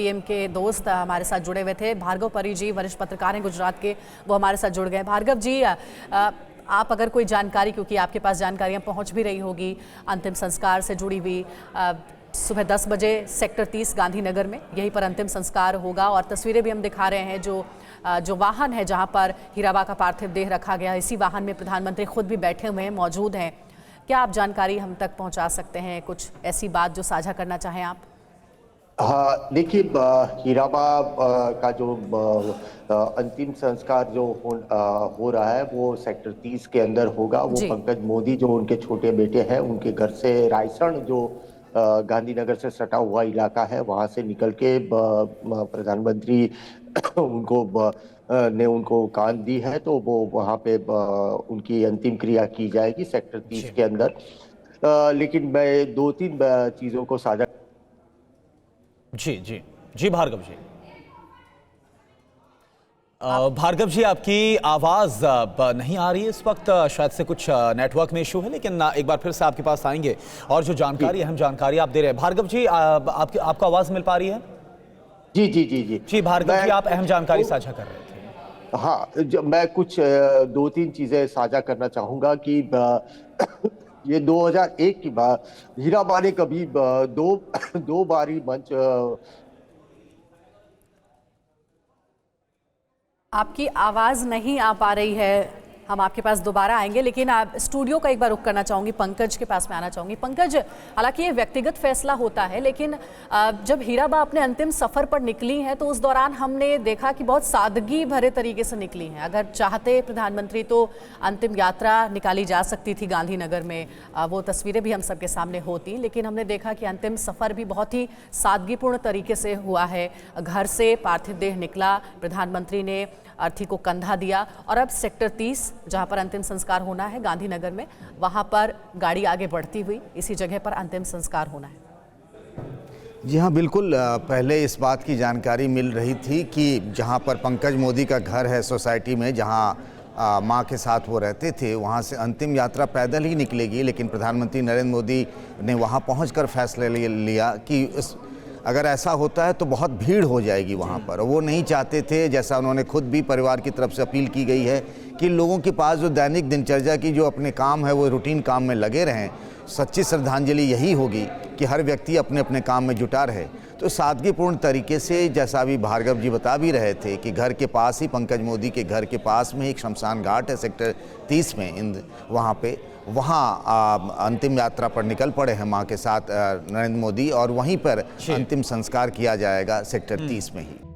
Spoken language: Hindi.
पीएम के दोस्त हमारे साथ जुड़े हुए थे। भार्गव परी जी वरिष्ठ पत्रकार हैं गुजरात के, वो हमारे साथ जुड़ गए। भार्गव जी, आप अगर कोई जानकारी, क्योंकि आपके पास जानकारियां पहुंच भी रही होगी अंतिम संस्कार से जुड़ी हुई, सुबह 10 बजे सेक्टर 30 गांधीनगर में यहीं पर अंतिम संस्कार होगा और तस्वीरें भी हम दिखा रहे हैं। जो वाहन है जहां पर हीराबा का पार्थिव देह रखा गया, इसी वाहन में प्रधानमंत्री खुद भी बैठे हुए हैं, मौजूद हैं। क्या आप जानकारी हम तक पहुंचा सकते हैं, कुछ ऐसी बात जो साझा करना चाहें आप? हाँ, देखिए, हीराबा का जो अंतिम संस्कार जो हो रहा है वो सेक्टर 30 के अंदर होगा। वो पंकज मोदी जो उनके छोटे बेटे हैं, उनके घर से रायसण जो गांधीनगर से सटा हुआ इलाका है, वहां से निकल के प्रधानमंत्री उनको कान दी है, तो वो वहां पे उनकी अंतिम क्रिया की जाएगी सेक्टर 30 के अंदर। लेकिन मैं 2-3 चीजों को साझा। जी जी जी भार्गव जी, भार्गव जी आपकी आवाज नहीं आ रही है इस वक्त, शायद से कुछ नेटवर्क में इशू है, लेकिन एक बार फिर से आपके पास आएंगे और जो जानकारी, अहम जानकारी आप दे रहे हैं। भार्गव जी, आपको आवाज मिल पा रही है? जी जी जी जी जी भार्गव जी, आप अहम जानकारी साझा कर रहे थे। हाँ, मैं कुछ 2-3 चीजें साझा करना चाहूंगा कि ये 2001 की बात, हीराबा ने कभी दो बारी मंच। आपकी आवाज़ नहीं आ पा रही है, हम आपके पास दोबारा आएंगे, लेकिन आप स्टूडियो का एक बार रुख करना चाहूँगी, पंकज के पास में आना चाहूँगी। पंकज, हालांकि ये व्यक्तिगत फैसला होता है, लेकिन जब हीराबा अपने अंतिम सफ़र पर निकली हैं तो उस दौरान हमने देखा कि बहुत सादगी भरे तरीके से निकली हैं। अगर चाहते प्रधानमंत्री तो अंतिम यात्रा निकाली जा सकती थी गांधीनगर में, वो तस्वीरें भी हम सबके सामने होती, लेकिन हमने देखा कि अंतिम सफ़र भी बहुत ही सादगीपूर्ण तरीके से हुआ है। घर से पार्थिव देह निकला, प्रधानमंत्री ने अर्थी को कंधा दिया और अब सेक्टर 30 जहां पर अंतिम संस्कार होना है गांधीनगर में, वहां पर गाड़ी आगे बढ़ती हुई इसी जगह पर अंतिम संस्कार होना है। जी हाँ, बिल्कुल। पहले इस बात की जानकारी मिल रही थी कि जहां पर पंकज मोदी का घर है सोसाइटी में, जहां मां के साथ वो रहते थे, वहां से अंतिम यात्रा पैदल ही निकलेगी, लेकिन प्रधानमंत्री नरेंद्र मोदी ने वहां पहुंचकर फैसला लिया कि अगर ऐसा होता है तो बहुत भीड़ हो जाएगी वहाँ पर। वो नहीं चाहते थे, जैसा उन्होंने खुद भी परिवार की तरफ से अपील की गई है कि लोगों के पास जो दैनिक दिनचर्या की जो अपने काम है वो रूटीन काम में लगे रहें। सच्ची श्रद्धांजलि यही होगी कि हर व्यक्ति अपने अपने काम में जुटा रहे। तो सादगीपूर्ण तरीके से, जैसा अभी भार्गव जी बता भी रहे थे कि घर के पास ही, पंकज मोदी के घर के पास में एक शमशान घाट है सेक्टर 30 में, वहाँ अंतिम यात्रा पर निकल पड़े हैं मां के साथ नरेंद्र मोदी, और वहीं पर अंतिम संस्कार किया जाएगा सेक्टर 30 में ही।